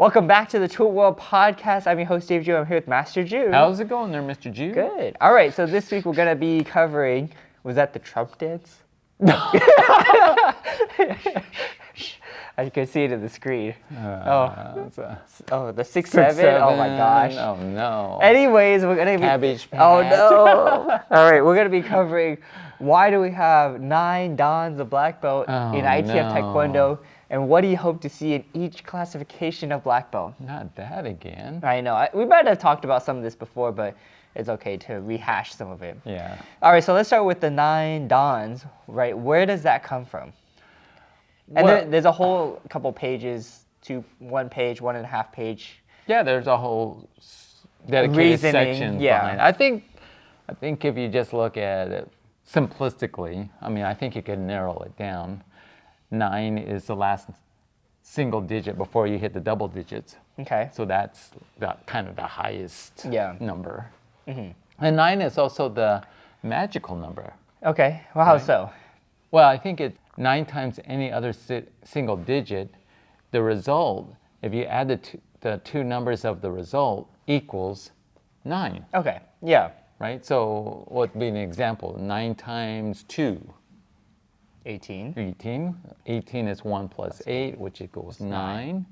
Welcome back to the Tool World Podcast. I'm your host, Dave Ju. I'm here with Master Ju. How's it going there, Mr. Ju? Good. All right, so this week we're going to be covering, was that the Trump dance? I can see it in the screen. The 6-7? Oh my gosh. Oh no. Anyways, we're going to be... Cabbage patch. Oh no. All right, we're going to be covering why do we have 9 Dans of black belt in ITF Taekwondo, and what do you hope to see in each classification of black belt? Not that again. I know. We might have talked about some of this before, but it's okay to rehash some of it. Yeah. All right, so let's start with the 9 Dans, right? Where does that come from? And there's a whole couple pages, 1 page, 1.5 page. Yeah, there's a whole dedicated reasoning, section behind it. I think if you just look at it simplistically, I mean, I think you could narrow it down. 9 is the last single digit before you hit the double digits. Okay. So that's kind of the highest number. Mm-hmm. And 9 is also the magical number. Okay. Well, how so? Well, I think it's 9 times any other single digit. The result, if you add the two numbers of the result, equals 9. Okay. Yeah. Right? So what would be an example? 9 times 2. 18. 18. 18 is 1 plus 8, which equals 9.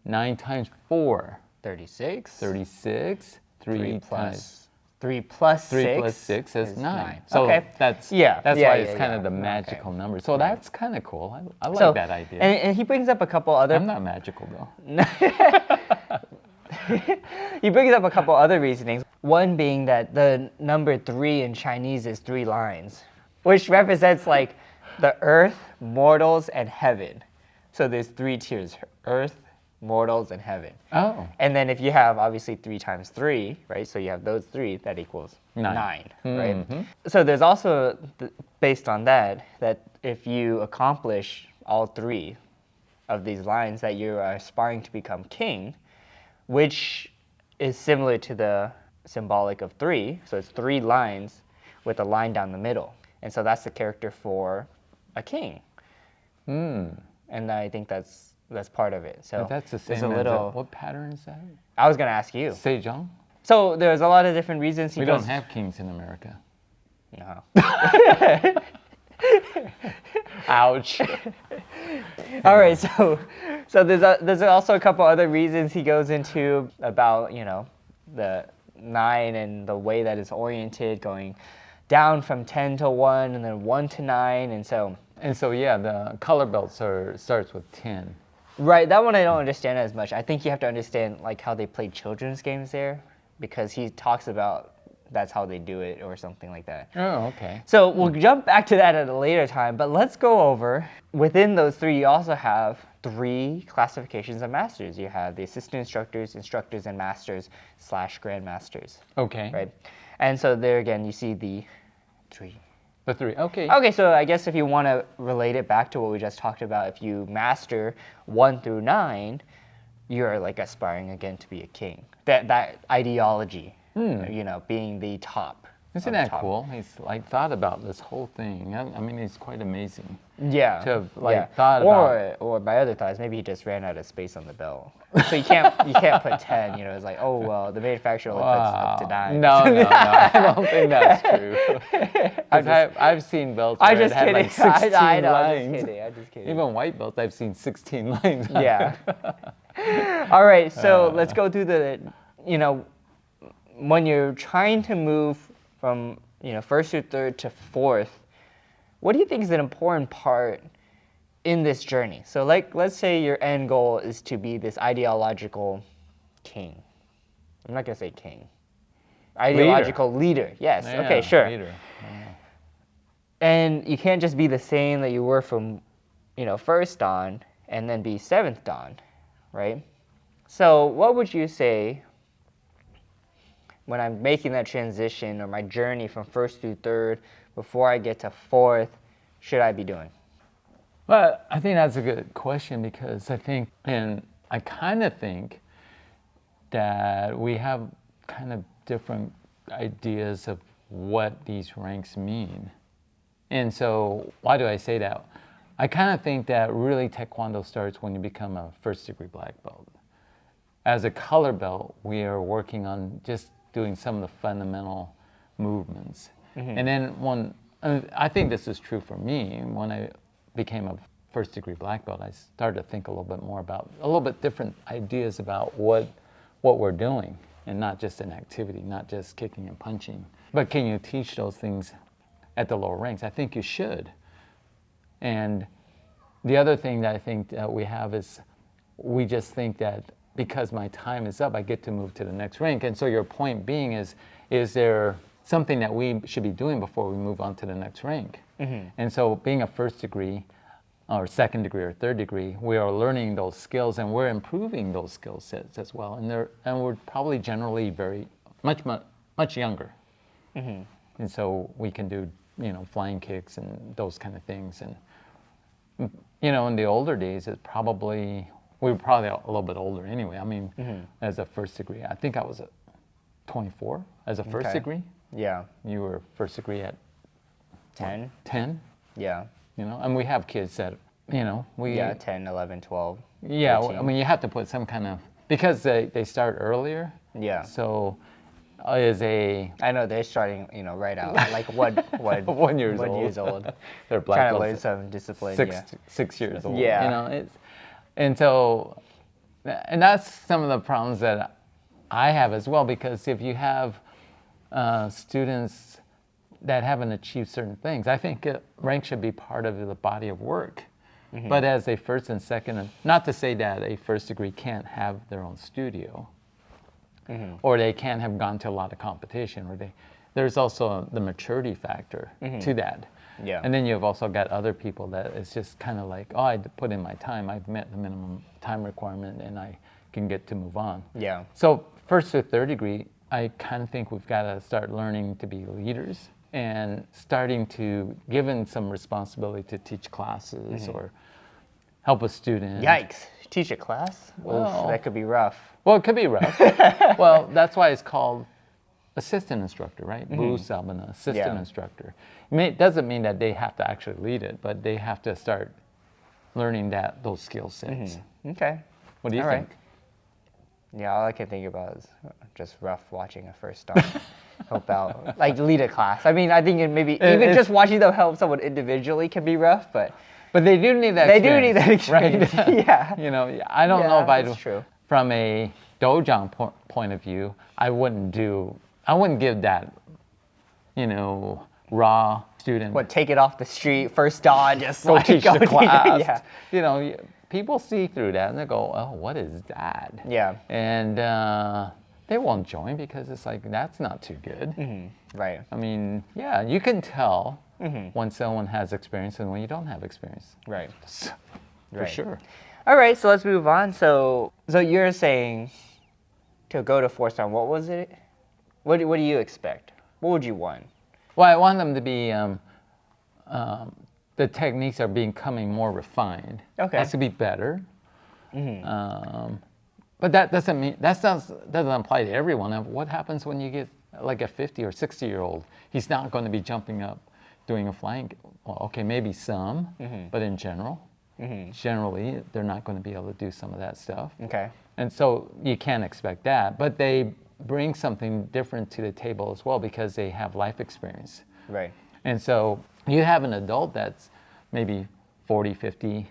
9 times 4. 36. 36. 3 plus 3 plus 6. 3 plus 6 is 9. 9. So okay. that's why it's kind of the magical number. So that's kind of cool. I like that idea. And he brings up a couple other... I'm not magical though. He brings up a couple other reasonings. One being that the number 3 in Chinese is 3 lines, which represents like the earth, mortals, and heaven. So there's 3 tiers: earth, mortals, and heaven. Oh. And then if you have obviously 3 times 3, right? So you have those 3, that equals 9, right? Mm-hmm. So there's also, based on that if you accomplish all 3 of these lines, that you are aspiring to become king, which is similar to the symbolic of 3. So it's 3 lines with a line down the middle. And so that's the character for a king. And I think that's part of it. So but that's the same what pattern is that? I was going to ask you. Sejong? So there's a lot of different reasons. We don't have kings in America. No. Ouch. All right, so there's also a couple other reasons he goes into about, the 9 and the way that it's oriented, going down from 10 to 1 and then 1 to 9, and so the color belt starts with 10. Right, that one I don't understand as much. I think you have to understand like how they play children's games there, because he talks about that's how they do it or something like that. Oh, okay. So we'll jump back to that at a later time, but let's go over, within those 3, you also have 3 classifications of masters. You have the assistant instructors, instructors, and masters / grandmasters. Okay. Right? And so there again, you see the 3. The 3, okay. Okay, so I guess if you want to relate it back to what we just talked about, if you master 1 through 9, you're like aspiring again to be a king. That ideology, being the top. Isn't that cool? He's like thought about this whole thing. I mean, it's quite amazing. Yeah. To have thought about. Or my other thought is maybe he just ran out of space on the belt. So you can't put 10. It's like, oh well, the manufacturer only puts up to 9. No, I don't think that's true. I've seen belts where it had like 16 lines. I'm just kidding. Even white belts, I've seen 16 lines. Yeah. All right, so let's go through the, when you're trying to move from, 1st to 3rd to 4th, what do you think is an important part in this journey? So let's say your end goal is to be this ideological king. I'm not going to say king. Ideological leader. Yes. Yeah, okay, sure. Leader. Yeah. And you can't just be the same that you were from, 1st Dan and then be 7th Dan, right? So what would you say when I'm making that transition or my journey from 1st through 3rd before I get to 4th, should I be doing? Well, I think that's a good question, because I kind of think that we have kind of different ideas of what these ranks mean. And so why do I say that? I kind of think that really Taekwondo starts when you become a first degree black belt. as a color belt, we are working on just doing some of the fundamental movements. And then I think this is true for me, when I became a first degree black belt, I started to think a little bit more about, a little bit different ideas about what we're doing, and not just an activity, not just kicking and punching. But can you teach those things at the lower ranks? I think you should. And the other thing that I think that we have is, we just think that because my time is up, I get to move to the next rank. And so your point being is there something that we should be doing before we move on to the next rank? And so being a first degree or second degree or third degree, we are learning those skills, and we're improving those skill sets as well. And we're probably generally very much younger. And so we can do, flying kicks and those kind of things. And in the older days, we were probably a little bit older anyway. I mean, as a first degree, I think I was 24 as a first degree. Yeah. You were first degree at 10. 10. Yeah. And we have kids that, we... Yeah, 10, 11, 12. Yeah, 13. I mean, you have to put some kind of... Because they start earlier. Yeah. So I know they're starting, right out. Like what 1 years old. 1 years old. They're black Trying to belts learn some discipline. 6 years old. Yeah. And that's some of the problems that I have as well, because if you have students that haven't achieved certain things, I think rank should be part of the body of work. But as a first and second, not to say that a first degree can't have their own studio, or they can't have gone to a lot of competition, or there's also the maturity factor to that. Yeah. And then you've also got other people that it's just kind of like, I put in my time, I've met the minimum time requirement, and I can get to move on. Yeah. So first to third degree, I kind of think we've got to start learning to be leaders, and starting to given some responsibility to teach classes or help a student. Yikes. Teach a class? Well, Oof, that could be rough. Well, it could be rough. Well, that's why it's called assistant instructor, right? Bu Sabana, assistant instructor. It doesn't mean that they have to actually lead it, but they have to start learning those skill sets. Okay. What do you All think? right. Yeah, all I can think about is just rough watching a first dan help out, like lead a class. I mean, I think just watching them help someone individually can be rough, but they do need that. They do need that experience. Right? Yeah. I don't know if that's true. From a dojang point of view, I wouldn't give that, raw student. What, take it off the street, first dan, just go teach the class. Yeah. People see through that and they go, oh, what is that? Yeah. And they won't join because it's like, that's not too good. Right. I mean, yeah, you can tell when someone has experience and when you don't have experience. Right. For sure. All right, so let's move on. So you're saying to go to fourth dan, what was it? What do you expect? What would you want? Well, I want them to be, the techniques are becoming more refined. Okay. It has to be better. But that doesn't apply to everyone. What happens when you get like a 50 or 60-year-old? He's not going to be jumping up doing a flying. Well, okay, maybe some, but in generally, they're not going to be able to do some of that stuff. Okay. And so you can't expect that. But they bring something different to the table as well because they have life experience. Right. And so you have an adult that's maybe 40, 50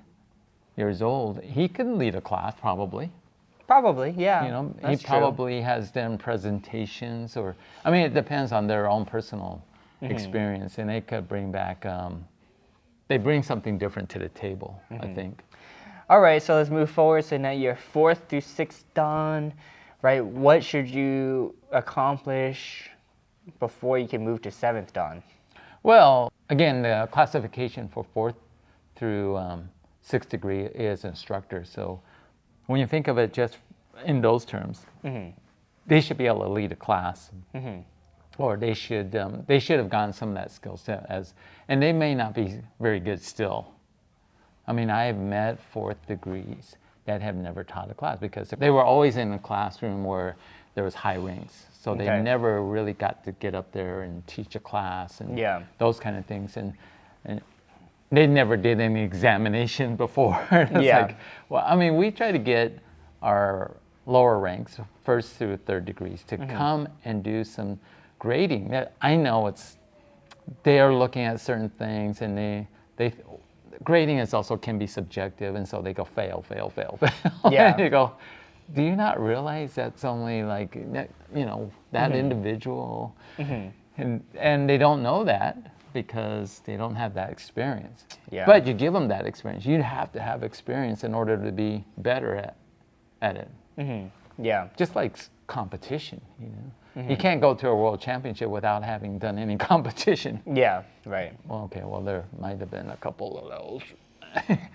years old. He can lead a class probably. Probably, yeah. He probably has done presentations it depends on their own personal experience, and they could bring back, they bring something different to the table, I think. All right, so let's move forward. So now you're fourth through sixth dan, right? What should you accomplish before you can move to seventh dan? Well, again, the classification for fourth through sixth degree is instructor. So when you think of it just in those terms, they should be able to lead a class, or they should have gotten some of that skill set and they may not be very good still. I mean, I have met fourth degrees that have never taught a class because they were always in a classroom where there was high ranks. So they never really got to get up there and teach a class and those kind of things. And they never did any examination before. It's like, well, I mean, we try to get our lower ranks, first through third degrees, to come and do some grading. I know they are looking at certain things, and they grading is also can be subjective, and so they go fail, fail, fail, fail. Yeah. And you go, do you not realize that's only like, you know, that individual, and they don't know that because they don't have that experience. Yeah. But you give them that experience. You have to have experience in order to be better at it. Yeah. Just like competition, you know. You can't go to a world championship without having done any competition. Yeah. Right. Well, okay, well, there might have been a couple of those.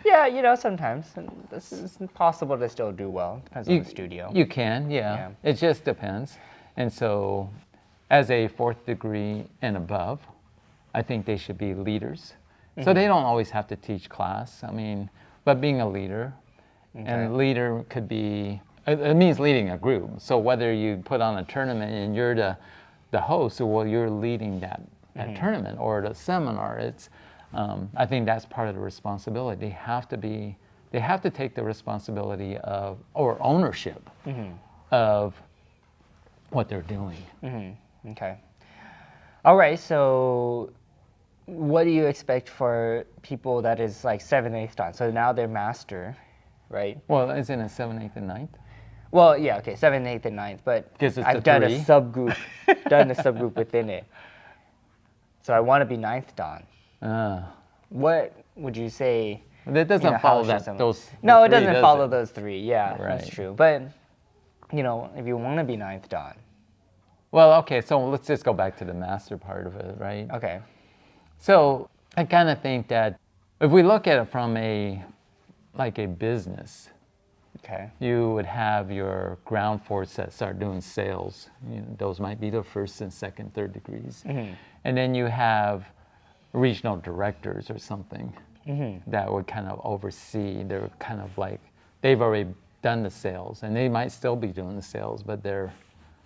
Yeah, you know, sometimes it's possible to still do well. Depends on the studio. You can, yeah. It just depends. And so, as a fourth degree and above, I think they should be leaders. So they don't always have to teach class. I mean, but being a leader, and leader could be, it means leading a group. So whether you put on a tournament and you're the host, or well, you're leading that tournament or the seminar, it's, I think that's part of the responsibility. They have to take the responsibility of, or ownership of what they're doing. Okay. All right, so what do you expect for people that is like 7th, 8th dan? So now they're master, right? Well, isn't it 7th, 8th, and 9th? Well, yeah, okay, 7th, 8th, and 9th, but 'Cause it's I've the done three. a subgroup, done a subgroup within it. So I want to be 9th dan. What would you say? That doesn't how follow should that someone- those. No, the it three, doesn't does follow it? those 3. Yeah, that's Right. true. But you know, if you want to be 9th dan, Well, okay, so let's just go back to the master part of it, right? okay. So I kind of think that if we look at it from a business, Okay. you would have your ground force that start doing sales. You know, those might be the first and second, third degrees. And then you have regional directors or something that would kind of oversee. They're kind of like, they've already done the sales, and they might still be doing the sales, but they're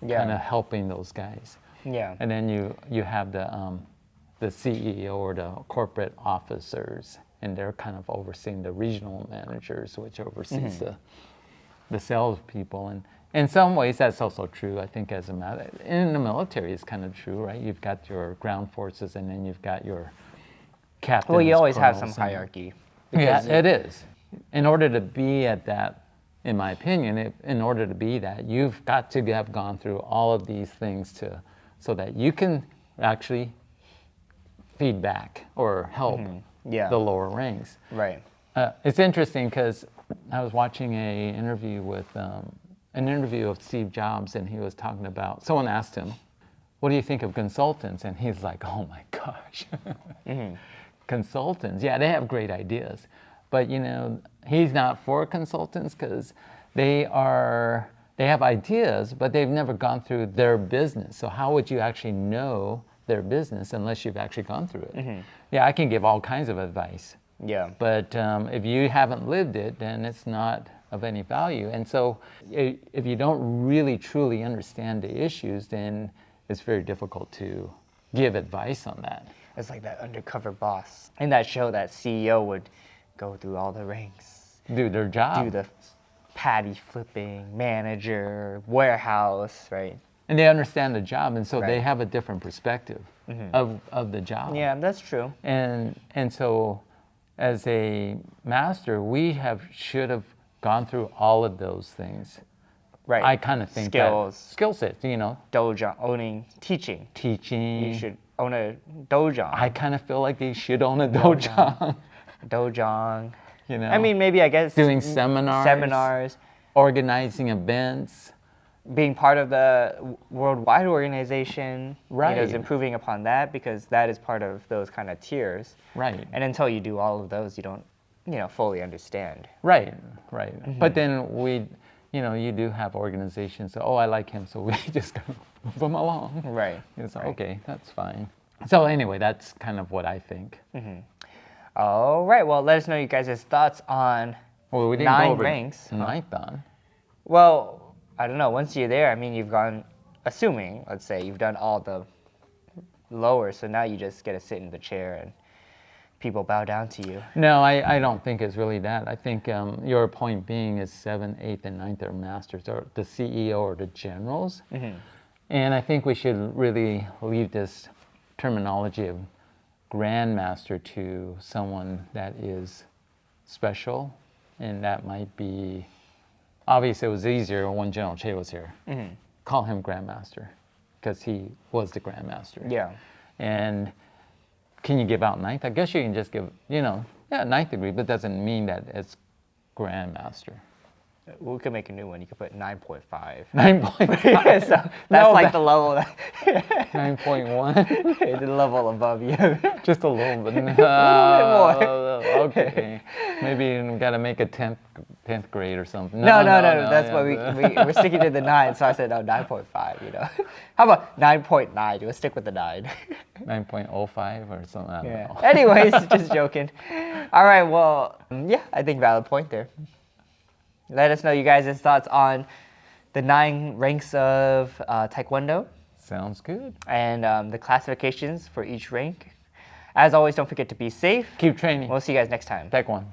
kind of helping those guys. Yeah. And then you have the CEO or the corporate officers, and they're kind of overseeing the regional managers, which oversees the salespeople. And in some ways, that's also true. I think as a matter in the military, it's kind of true, right? You've got your ground forces, and then you've got your captains. Well, you always have some colonels, and- hierarchy. Yeah, it is. In order to be at that, in my opinion, in order to be that, you've got to have gone through all of these things so that you can actually feed back or help Yeah. the lower ranks. Right. It's interesting because I was watching an interview of Steve Jobs, and he was talking about, someone asked him, what do you think of consultants? And he's like, oh my gosh. Consultants, yeah, they have great ideas. But you know, he's not for consultants because they have ideas, but they've never gone through their business. So how would you actually know their business unless you've actually gone through it? Yeah, I can give all kinds of advice. Yeah. But if you haven't lived it, then it's not of any value. And so if you don't really truly understand the issues, then it's very difficult to give advice on that. It's like that undercover boss. In that show, that CEO would go through all the ranks, Do their job. do the patty flipping, manager, warehouse, right? And they understand the job, and so they Right. have a different perspective of the job. Yeah, that's true. And so as a master, we should have gone through all of those things. Right. I kind of think Skills. that skill sets, you know, Dojo, owning, teaching. teaching. You should own a dojo. I kind of feel like they should own a dojo. Dojang. You know, I mean, maybe I guess doing seminars, organizing events. being part of the worldwide organization, Right. is improving upon that because that is part of those kind of tiers. Right. And until you do all of those, you don't, fully understand. Right. But then you do have organizations. Oh, I like him, so we just gotta move him along. Right. It's right. okay, that's fine. So anyway, that's kind of what I think. All right. Well, let us know you guys' thoughts on. Well, we didn't 9 go over ranks. ninth dan. Well, I don't know. Once you're there, I mean, you've gone. Assuming, let's say, you've done all the lower, so now you just get to sit in the chair and people bow down to you. No, I don't think it's really that. I think your point being is 7th, 8th, and 9th are masters, or the CEO or the generals. And I think we should really leave this terminology of grandmaster to someone that is special, and that might be, obviously it was easier when General Che was here. Call him grandmaster, because he was the grandmaster. Yeah. And can you give out 9th? I guess you can just give, 9th degree, but doesn't mean that it's grandmaster. We could make a new one. You could put 9.5. 9.5. So that's like the level. 9.1. The level above you. Just a little bit. A little bit more. Okay. Maybe we got to make a 10th grade or something. No. That's why we're sticking to the 9. So I said, 9.5, How about 9.9? We'll stick with the 9. 9.05 or something. I don't know. Anyways, just joking. All right, well, yeah, I think valid point there. Let us know you guys' thoughts on the 9 ranks of Taekwondo. Sounds good. And the classifications for each rank. As always, don't forget to be safe. Keep training. We'll see you guys next time. Taekwondo.